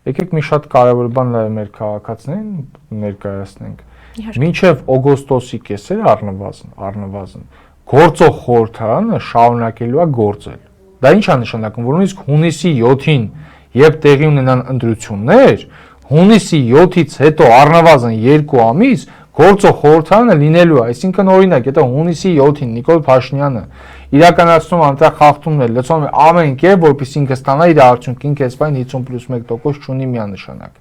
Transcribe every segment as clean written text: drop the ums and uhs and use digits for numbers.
Եկեք մի շատ կարևոր բան նաև մեր քաղաքացիներին ներկայացնենք։ Մինչև օգոստոսի կեսերը առնվազն գործող խորհրդարանը շարունակելու է գործել։ Դա ինչ է նշանակում, որ նույնիսկ հունիսի 7-ին, երբ տեղի ունենան ընտրություններ, հունիսի 7-ից հետո առնվազն 2 ամիս գործող խորհրդարանը լինելու է, այսինքն օրինակ, եթե հունիսի 7-ին Նիկոլ Փաշինյանը իրականացնում այնտեղ խախտումներ, լցնում է ամեն կերպ, որպեսզի ինքը ստանա իր արդյունքին կեսվային 50+1% չունի միանշանակ։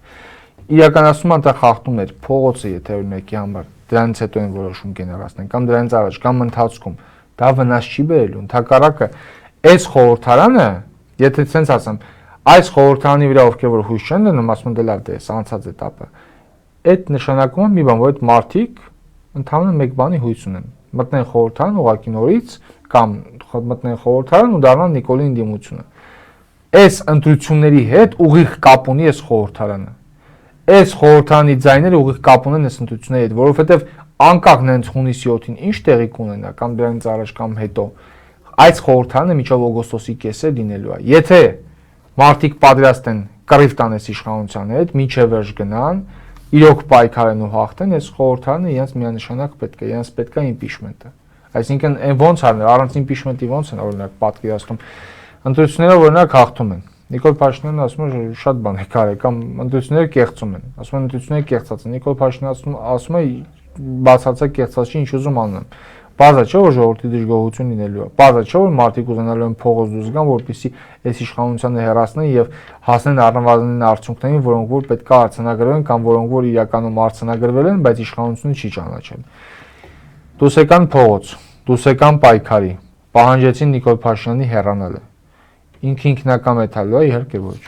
Իրականացնում այնտեղ խախտումներ, փողոցը եթե օրինակի համար դրանից հետո են որոշում գեներացնեն կամ դրանից առաջ կամ ընթացքում, դա վնաս չի բերելու, ընդհակառակը այս խորհրդարանը, եթե ցենց ասեմ, այս խորհրդարանի վրա ովքեր որ հույս չեն դնում, ասում են դե լավ, դե սա անցած էտապը, այդ նշանակում է մի բան, որ այդ մարդիկ ընդհանրապես մեկ բանի հույս ունեն, մտնեն խորհրդարան ուղղակի նորից կամ մտնեն խորհրդարան ու դառնան Նիկոլի ընդդիմությունը։ Այս ընտրությունների հետ ուղիղ կապ ունի այս խորհրդարանը։ Այս խորհրդարանի ձայները ուղիղ կապ ունեն այս ընտրությունների հետ, որովհետև անկախ նենց հունիսի 7-ին ինչ տեղի կունենա կամ դրանից առաջ կամ հետո, այս խորհրդարանը մինչև օգոստոսի կեսերը լինելու է։ Եթե մարդիկ պատրաստ են կռիվ տանես իշխանության հետ, մինչև վերջ գնան, իրոք պայքարեն ու հաղթեն, այս խորհրդարանը իրենց միանշանակ պետք է, իրենց պետք է իմպիչմենտը։ Այսինքն ոնց արնել, առանց իմպիչմենտի ոնց են օրինակ պատկերացնում։ Ընտրությունները օրինակ հաղթում են։ Նիկոլ Փաշինյանն ասում է շատ բան է կարել կամ ընտրությունները կեղծում են։ Ասում են ընտրությունները կեղծած են։ Նիկոլ Փաշինյանը ասում է բացարձակ կեղծած չի, ինչ ուզում անում։ Բազա չէ որ ժողովրդի դժգոհություն լինելու է։ Բազա չէ որ մարդիկ ուզենալու են փողոց դուրս գան, որպեսզի այս իշխանությանը հեռացնեն եւ հասնեն առնվազն արդյունքներին, որոնք որ պետք է արձանագրվեն կամ որոնք որ իրականում արձանագրվել են, բայց իշխանությունը չի ճանաչել։ Դուրս եկան փողոց, դուրս եկան պայքարի, պահանջեցին Նիկոլ Փաշինյանի հեռանալը։ Ինքնական մեթալու է, իհարկե ոչ։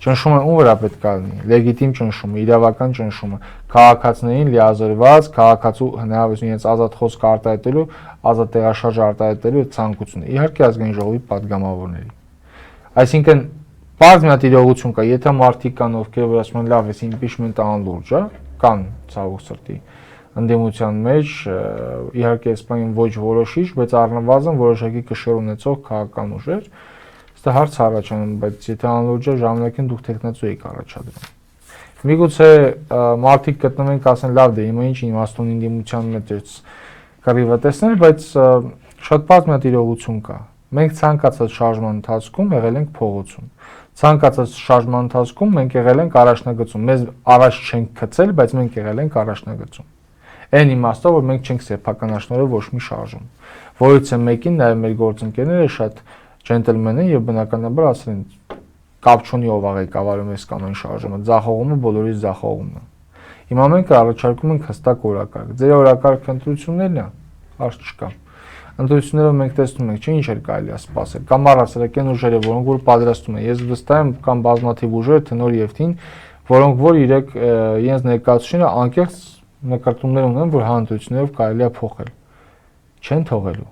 Ճնշումը ում վրա պետք է լինի, լեգիտիմ ճնշումը, իրավական ճնշումը, քաղաքացիներին լիազորված, քաղաքացու հնարավորություն իրենց ազատ խոսք արտահայտելու, ազատ տեղաշարժ արտահայտելու ցանկությունը, իհարկե ազգային ժողովի падգամավորների։ Այսինքն բարձ մի հատ իրողություն կա, եթե մարդիկ կան, ովքեր որ ասում են լավ, էս իմպիչմենտը անլուրջ է, կան ցավոք սրտի ընդդիմության մեջ, իհարկե սպայն ոչ որոշիչ, բայց առնվազն որոշակի կշռ ունեցող քաղաքական ուժեր, դա հարց առաջանում, բայց եթե անլուրջ է ժամանակին դուք տեխնացու եք առաջադրում։ Միգուցե մարդիկ գտնվեն ասեն լավ դե հիմա ինչ իմաստուն ընդդիմության մեջ կռիվը տեսնել, բայց շատ բարձր մի հատ իրողություն կա։ Մենք ցանկացած շարժման ընթացքում եղել ենք փողոցում։ Ցանկացած շարժման ընթացքում մենք եղել ենք առաջնագծում։ Մեզ առաջ չենք գցել, բայց մենք եղել ենք առաջնագծում։ Այն իմաստով, որ մենք չենք սեփականաշնորհել ոչ մի շարժում։ Որից է մեկին նաև մեր գործընկերները շատ ջենտլմեն են եւ բնականաբար ասել են կապ չունի ով ա ղեկավարում այս կանոն շարժումը, ձախողումը բոլորից ձախողումն է։ Հիմա մենք առաջարկում ենք հստակ օրակարգ։ Ձեր օրակարգ ընտրություններն է, հարց չկա։ Ընտրություններով մենք տեսնում ենք, չէ՞ ինչ էր կարելի է սպասել։ Կամ առասարակ այն ուժերը, որոնք որ պատրաստում են, ես վստահ եմ կամ բազմաթիվ ուժեր թնոր եւ թին, որոնք որ իրենց ներկայացուցիչները անկեղծ նկարտումներ ունեն, որ հանրություններով կարելի է փոխել։ Չեն թողելու։